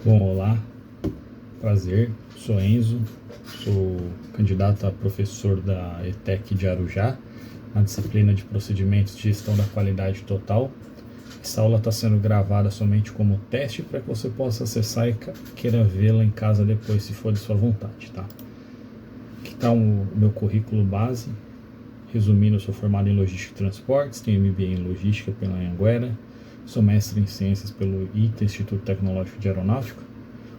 Bom, olá, prazer, sou Enzo, sou candidato a professor da ETEC de Arujá, na disciplina de Procedimentos de Gestão da Qualidade Total. Essa aula está sendo gravada somente como teste para que você possa acessar e queira vê-la em casa depois, se for de sua vontade, tá? Aqui está o meu currículo base. Resumindo, eu sou formado em Logística e Transportes, tenho MBA em Logística pela Anhanguera, sou mestre em Ciências pelo ITA, Instituto Tecnológico de Aeronáutica,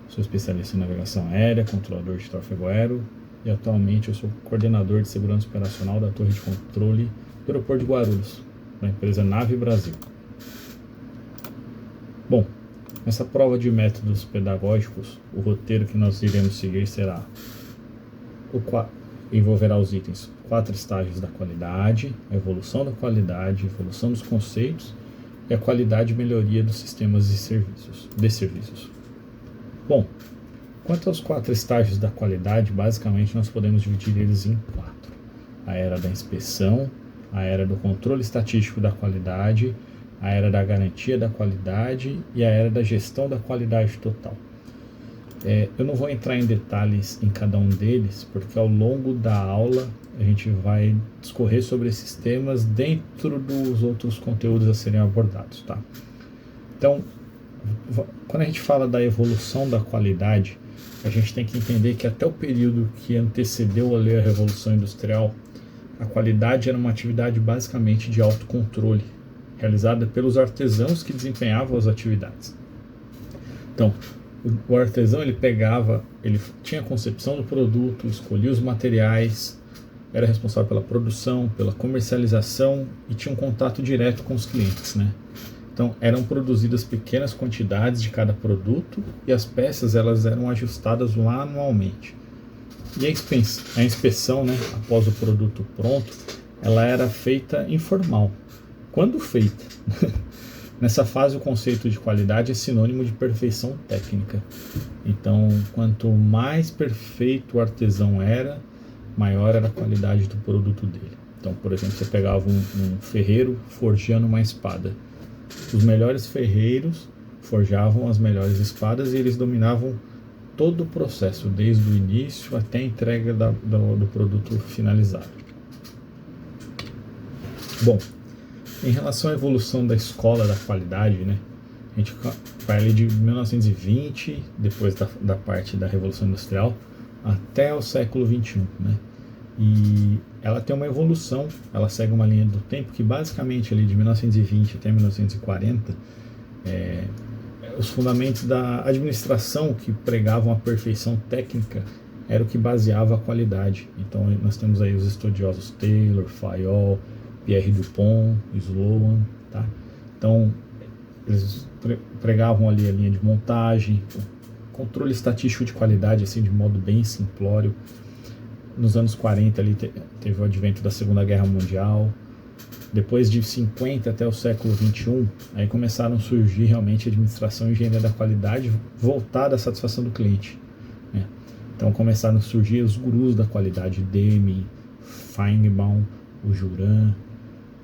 sou especialista em navegação aérea, controlador de tráfego aéreo e atualmente eu sou coordenador de segurança operacional da torre de controle do aeroporto de Guarulhos, da empresa Nave Brasil. Bom, nessa prova de métodos pedagógicos, o roteiro que nós iremos seguir será envolverá os itens 4 estágios da qualidade, a evolução da qualidade, a evolução dos conceitos e a qualidade e melhoria dos sistemas de serviços. Bom, quanto aos 4 estágios da qualidade, basicamente nós podemos dividir eles em 4. A era da inspeção, a era do controle estatístico da qualidade, a era da garantia da qualidade e a era da gestão da qualidade total. Eu não vou entrar em detalhes em cada um deles, porque ao longo da aula a gente vai discorrer sobre esses temas dentro dos outros conteúdos a serem abordados, tá? Então, quando a gente fala da evolução da qualidade, a gente tem que entender que até o período que antecedeu ali a Revolução Industrial, a qualidade era uma atividade basicamente de autocontrole, realizada pelos artesãos que desempenhavam as atividades. Então, o artesão ele tinha a concepção do produto, escolhia os materiais, era responsável pela produção, pela comercialização e tinha um contato direto com os clientes, né? Então eram produzidas pequenas quantidades de cada produto e as peças elas eram ajustadas manualmente. E a inspeção, né, após o produto pronto, ela era feita informal. Quando feita, nessa fase o conceito de qualidade é sinônimo de perfeição técnica. Então, quanto mais perfeito o artesão era, maior era a qualidade do produto dele. Então, por exemplo, você pegava um ferreiro forjando uma espada. Os melhores ferreiros forjavam as melhores espadas e eles dominavam todo o processo, desde o início até a entrega do produto finalizado. Bom, em relação à evolução da escola da qualidade, né, a gente vai ali de 1920, depois da parte da Revolução Industrial, até o século XXI, né? E ela tem uma evolução, ela segue uma linha do tempo que basicamente ali de 1920 até 1940, os fundamentos da administração que pregavam a perfeição técnica era o que baseava a qualidade. Então nós temos aí os estudiosos Taylor, Fayol, Pierre Dupont, Sloan, tá? Então eles pregavam ali a linha de montagem, controle estatístico de qualidade assim de modo bem simplório. Nos anos 40 ali teve o advento da Segunda Guerra Mundial. Depois de 50 até o século 21, aí começaram a surgir realmente a administração e engenharia da qualidade voltada à satisfação do cliente, né? Então começaram a surgir os gurus da qualidade, Deming, Feigenbaum, o Juran,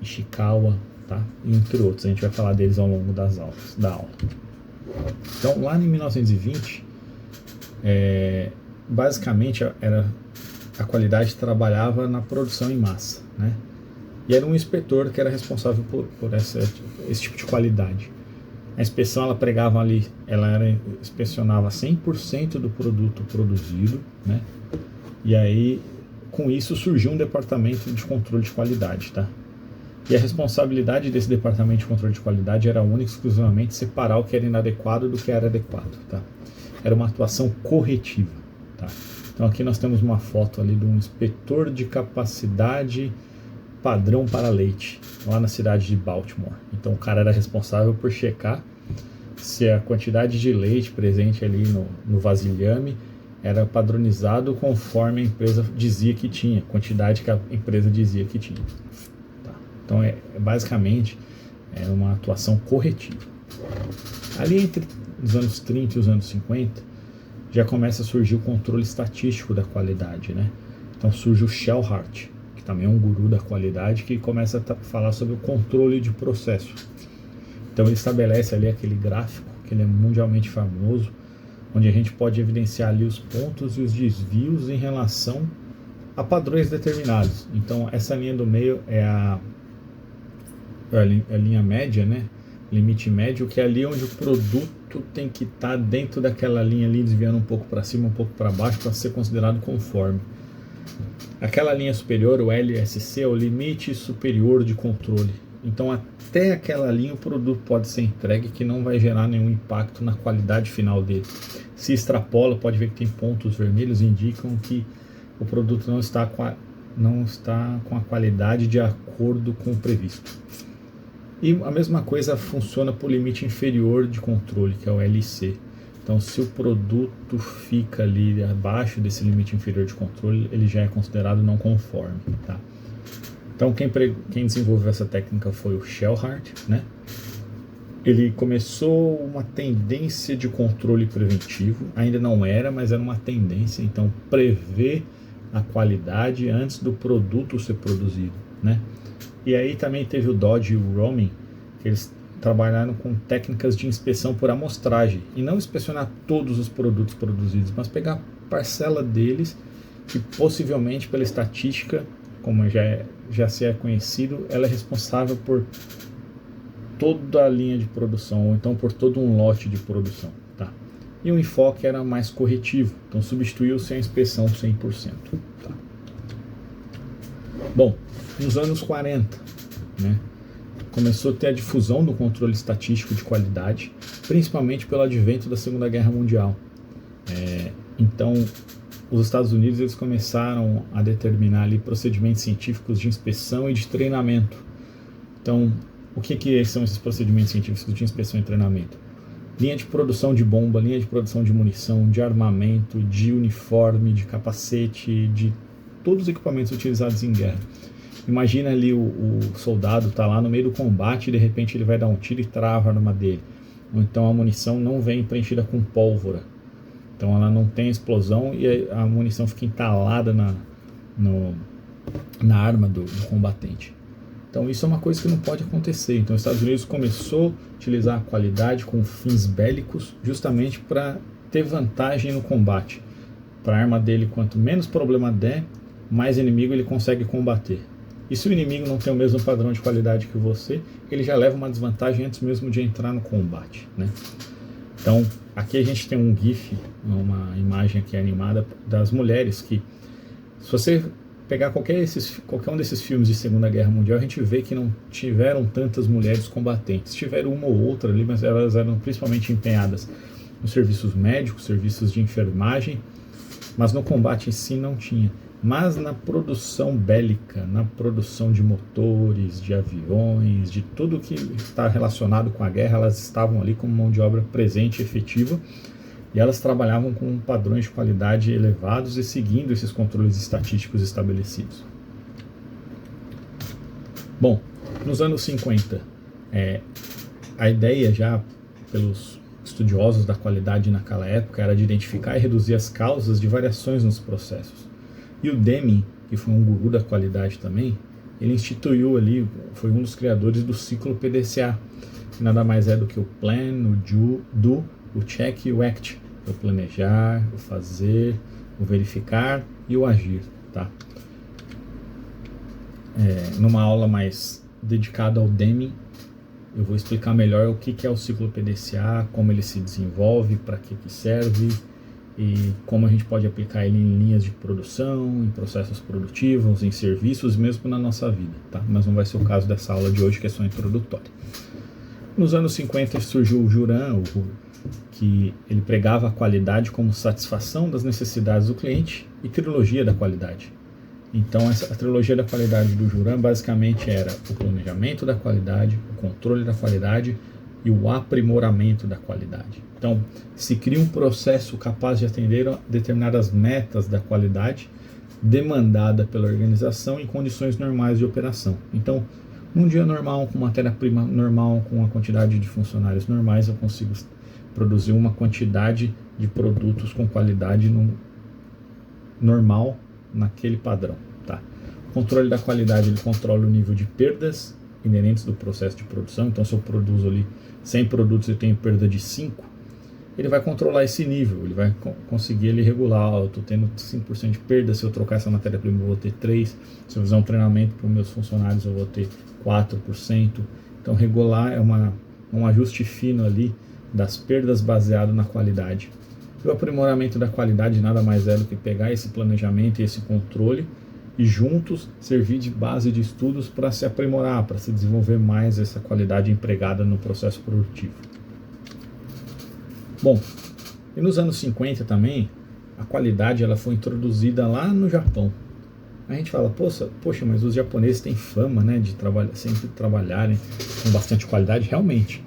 Ishikawa, tá? Entre outros. A gente vai falar deles ao longo da aula. Então lá em 1920, basicamente a qualidade trabalhava na produção em massa, né? E era um inspetor que era responsável por esse tipo de qualidade. A inspeção ela pregava ali, inspecionava 100% do produto produzido, né? E aí com isso surgiu um departamento de controle de qualidade, tá? E a responsabilidade desse departamento de controle de qualidade era única e exclusivamente separar o que era inadequado do que era adequado, tá? Era uma atuação corretiva, tá? Então aqui nós temos uma foto ali de um inspetor de capacidade padrão para leite, lá na cidade de Baltimore. Então o cara era responsável por checar se a quantidade de leite presente ali no vasilhame era padronizado conforme a empresa dizia que tinha, quantidade que a empresa dizia que tinha. Tá. Então basicamente é uma atuação corretiva. Ali entre os anos 30 e os anos 50 já começa a surgir o controle estatístico da qualidade, né? Então surge o Shellhart, que também é um guru da qualidade, que começa a falar sobre o controle de processo. Então ele estabelece ali aquele gráfico, que ele é mundialmente famoso, onde a gente pode evidenciar ali os pontos e os desvios em relação a padrões determinados. Então essa linha do meio é a linha média, né? Limite médio, que é ali onde o produto tem que estar dentro daquela linha ali, desviando um pouco para cima, um pouco para baixo, para ser considerado conforme. Aquela linha superior, o LSC, é o limite superior de controle. Então até aquela linha o produto pode ser entregue, que não vai gerar nenhum impacto na qualidade final dele. Se extrapola, pode ver que tem pontos vermelhos, indicam que o produto não está com a qualidade de acordo com o previsto. E a mesma coisa funciona para o limite inferior de controle, que é o LC. Então, se o produto fica ali abaixo desse limite inferior de controle, ele já é considerado não conforme. Tá? Então, quem desenvolveu essa técnica foi o Shellhart, né? Ele começou uma tendência de controle preventivo, ainda não era, mas era uma tendência. Então, prever a qualidade antes do produto ser produzido, né? E aí também teve o Dodge e o Roman, que eles trabalharam com técnicas de inspeção por amostragem, e não inspecionar todos os produtos produzidos, mas pegar parcela deles, que possivelmente pela estatística, como já se é conhecido, ela é responsável por toda a linha de produção, ou então por todo um lote de produção. Tá? E o enfoque era mais corretivo, então substituiu-se a inspeção 100%. Tá? Bom, nos anos 40, né, começou a ter a difusão do controle estatístico de qualidade, principalmente pelo advento da Segunda Guerra Mundial. Então, os Estados Unidos eles começaram a determinar ali procedimentos científicos de inspeção e de treinamento. Então, o que são esses procedimentos científicos de inspeção e treinamento? Linha de produção de bomba, linha de produção de munição, de armamento, de uniforme, de capacete, de todos os equipamentos utilizados em guerra. Imagina ali o soldado está lá no meio do combate e de repente ele vai dar um tiro e trava a arma dele. Ou então a munição não vem preenchida com pólvora. Então ela não tem explosão e a munição fica entalada na arma do combatente. Então isso é uma coisa que não pode acontecer. Então os Estados Unidos começou a utilizar a qualidade com fins bélicos justamente para ter vantagem no combate. Para a arma dele, quanto menos problema der, mais inimigo ele consegue combater. E se o inimigo não tem o mesmo padrão de qualidade que você, ele já leva uma desvantagem antes mesmo de entrar no combate, né? Então, aqui a gente tem um GIF, uma imagem aqui animada das mulheres que, se você pegar qualquer um desses filmes de Segunda Guerra Mundial, a gente vê que não tiveram tantas mulheres combatentes. Tiveram uma ou outra ali, mas elas eram principalmente empenhadas nos serviços médicos, serviços de enfermagem, mas no combate em si não tinha. Mas na produção bélica, na produção de motores, de aviões, de tudo que está relacionado com a guerra, elas estavam ali como mão de obra presente e efetiva, e elas trabalhavam com padrões de qualidade elevados e seguindo esses controles estatísticos estabelecidos. Bom, nos anos 50, a ideia já pelos estudiosos da qualidade naquela época era de identificar e reduzir as causas de variações nos processos. E o Deming, que foi um guru da qualidade também, ele instituiu ali, foi um dos criadores do ciclo PDCA, que nada mais é do que o Plan, o Do, o Check e o Act. O planejar, o fazer, o verificar e o agir. Tá? Numa aula mais dedicada ao Deming, eu vou explicar melhor o que é o ciclo PDCA, como ele se desenvolve, para que serve, e como a gente pode aplicar ele em linhas de produção, em processos produtivos, em serviços, mesmo na nossa vida, tá? Mas não vai ser o caso dessa aula de hoje, que é só introdutória. Nos anos 50 surgiu o Juran, que ele pregava a qualidade como satisfação das necessidades do cliente e trilogia da qualidade. Então a trilogia da qualidade do Juran basicamente era o planejamento da qualidade, o controle da qualidade e o aprimoramento da qualidade. Então, se cria um processo capaz de atender a determinadas metas da qualidade demandada pela organização em condições normais de operação. Então, num dia normal, com matéria-prima normal, com a quantidade de funcionários normais, eu consigo produzir uma quantidade de produtos com qualidade normal naquele padrão. Tá? O controle da qualidade ele controla o nível de perdas inerentes do processo de produção. Então, se eu produzo ali 100 produtos e tenho perda de 5, ele vai controlar esse nível, ele vai conseguir ele regular, eu estou tendo 5% de perda, se eu trocar essa matéria-prima eu vou ter 3%, se eu fizer um treinamento para os meus funcionários eu vou ter 4%. Então regular é um ajuste fino ali das perdas baseado na qualidade. E o aprimoramento da qualidade nada mais é do que pegar esse planejamento e esse controle e juntos servir de base de estudos para se aprimorar, para se desenvolver mais essa qualidade empregada no processo produtivo. Bom, e nos anos 50 também, a qualidade ela foi introduzida lá no Japão. A gente fala, poxa, mas os japoneses têm fama, né, de sempre trabalharem com bastante qualidade, realmente.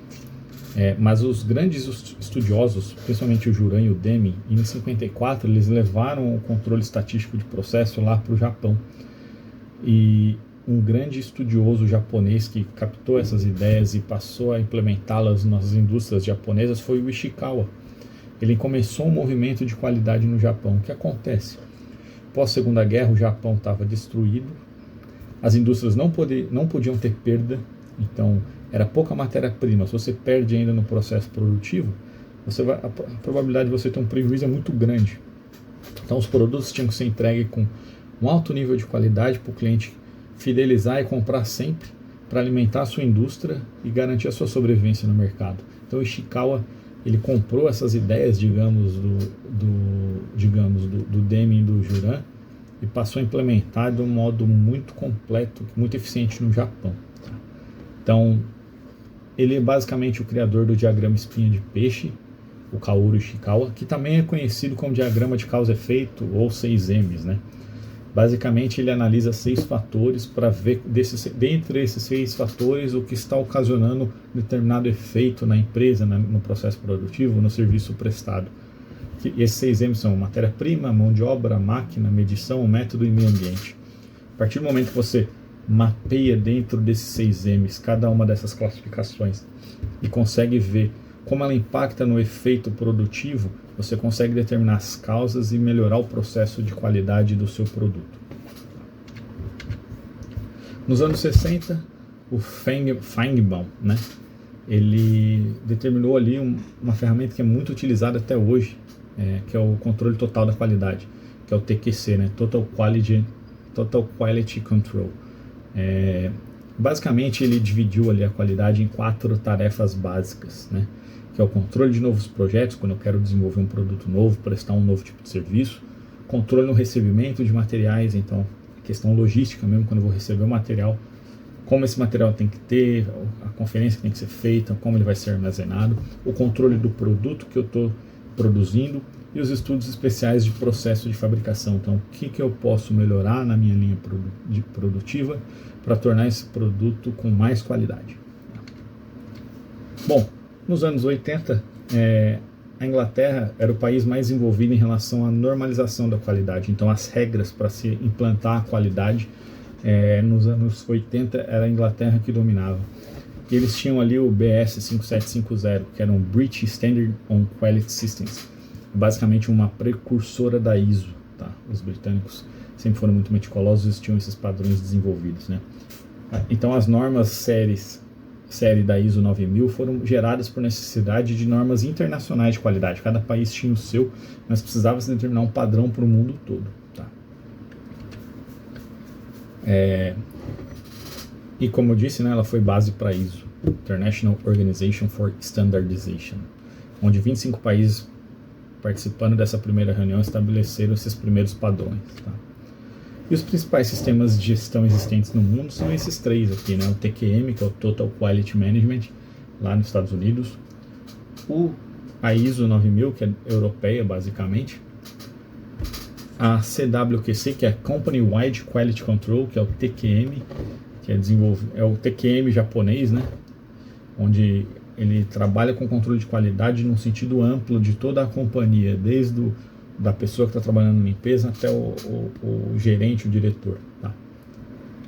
Mas os grandes estudiosos, principalmente o Juran e o Deming, em 54 eles levaram o controle estatístico de processo lá para o Japão. E um grande estudioso japonês que captou essas ideias e passou a implementá-las nas indústrias japonesas foi o Ishikawa. Ele começou um movimento de qualidade no Japão. O que acontece? Pós-Segunda Guerra, o Japão estava destruído, as indústrias não podiam ter perda, então era pouca matéria-prima. Se você perde ainda no processo produtivo, a probabilidade de você ter um prejuízo é muito grande. Então os produtos tinham que ser entregues com um alto nível de qualidade para o cliente fidelizar e comprar sempre para alimentar a sua indústria e garantir a sua sobrevivência no mercado. Então o Ishikawa ele comprou essas ideias, digamos, do Deming e do Juran e passou a implementar de um modo muito completo, muito eficiente no Japão. Então, ele é basicamente o criador do diagrama espinha de peixe, o Kaoru Ishikawa, que também é conhecido como diagrama de causa e efeito, ou 6Ms, né? Basicamente, ele analisa 6 fatores para ver, dentre esses 6 fatores, o que está ocasionando determinado efeito na empresa, no processo produtivo, no serviço prestado. E esses 6 M's são matéria-prima, mão de obra, máquina, medição, método e meio ambiente. A partir do momento que você mapeia dentro desses 6 M's cada uma dessas classificações e consegue ver como ela impacta no efeito produtivo, você consegue determinar as causas e melhorar o processo de qualidade do seu produto. Nos anos 60, o Feigenbaum, né, ele determinou ali uma ferramenta que é muito utilizada até hoje, que é o controle total da qualidade, que é o TQC, né, Total Quality Control. Basicamente ele dividiu ali a qualidade em 4 tarefas básicas, né? Que é o controle de novos projetos, quando eu quero desenvolver um produto novo, prestar um novo tipo de serviço, controle no recebimento de materiais, então questão logística mesmo, quando eu vou receber o material, como esse material tem que ter, a conferência que tem que ser feita, como ele vai ser armazenado, o controle do produto que eu estou produzindo e os estudos especiais de processo de fabricação. Então, o que eu posso melhorar na minha linha produtiva para tornar esse produto com mais qualidade. Bom, nos anos 80, a Inglaterra era o país mais envolvido em relação à normalização da qualidade. Então, as regras para se implantar a qualidade, nos anos 80, era a Inglaterra que dominava. E eles tinham ali o BS 5750, que era um British Standard on Quality Systems, basicamente uma precursora da ISO. Tá? Os britânicos sempre foram muito meticulosos e tinham esses padrões desenvolvidos, né? Então, as normas série da ISO 9000 foram geradas por necessidade de normas internacionais de qualidade. Cada país tinha o seu, mas precisava se determinar um padrão para o mundo todo. Tá? E como eu disse, né, ela foi base para a ISO, International Organization for Standardization, onde 25 países participando dessa primeira reunião estabeleceram esses primeiros padrões. Tá? E os principais sistemas de gestão existentes no mundo são esses 3 aqui, né? O TQM, que é o Total Quality Management, lá nos Estados Unidos, a ISO 9000, que é europeia basicamente, a CWQC, que é Company Wide Quality Control, que é o TQM, que é o TQM japonês, né? Onde ele trabalha com controle de qualidade num sentido amplo de toda a companhia, desde da pessoa que está trabalhando na limpeza até o gerente, o diretor. Tá?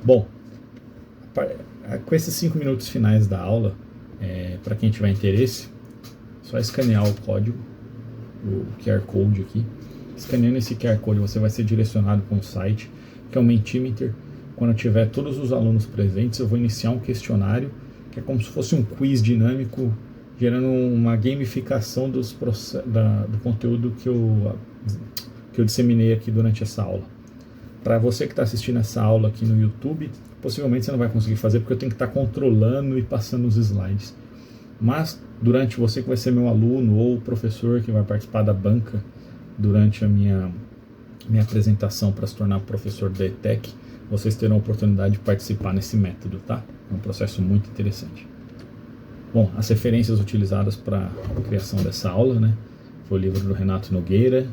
Bom, com esses 5 minutos finais da aula, para quem tiver interesse, só escanear o código, o QR Code aqui. Escaneando esse QR Code, você vai ser direcionado para um site, que é o Mentimeter. Quando tiver todos os alunos presentes, eu vou iniciar um questionário, que é como se fosse um quiz dinâmico gerando uma gamificação do conteúdo que eu disseminei aqui durante essa aula. Para você que está assistindo essa aula aqui no YouTube, possivelmente você não vai conseguir fazer porque eu tenho que estar controlando e passando os slides. Mas durante você que vai ser meu aluno ou o professor que vai participar da banca durante a minha apresentação para se tornar professor da ETEC, vocês terão a oportunidade de participar nesse método, tá? É um processo muito interessante. Bom, as referências utilizadas para a criação dessa aula, né, foi o livro do Renato Nogueira,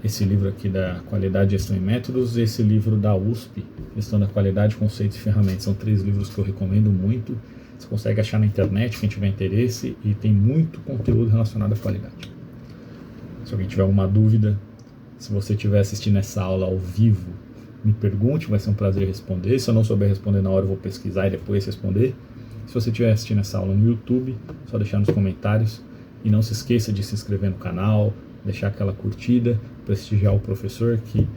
esse livro aqui da Qualidade, Gestão e Métodos, e esse livro da USP, Gestão da Qualidade, Conceitos e Ferramentas. São 3 livros que eu recomendo muito. Você consegue achar na internet, quem tiver interesse, e tem muito conteúdo relacionado à qualidade. Se alguém tiver alguma dúvida, se você estiver assistindo essa aula ao vivo, me pergunte, vai ser um prazer responder. Se eu não souber responder na hora, eu vou pesquisar e depois responder. Se você estiver assistindo essa aula no YouTube, só deixar nos comentários. E não se esqueça de se inscrever no canal, deixar aquela curtida, prestigiar o professor, que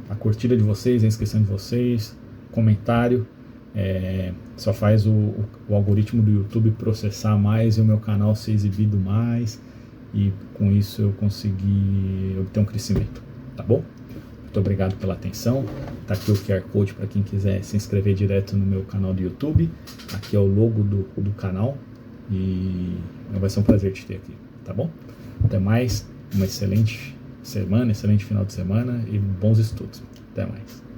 a curtida de vocês, a inscrição de vocês, comentário, só faz o algoritmo do YouTube processar mais e o meu canal ser exibido mais, e com isso eu consegui obter um crescimento, tá bom? Muito obrigado pela atenção. Tá aqui o QR Code para quem quiser se inscrever direto no meu canal do YouTube. Aqui é o logo do canal e vai ser um prazer te ter aqui, tá bom? Até mais, uma excelente semana, excelente final de semana e bons estudos. Até mais.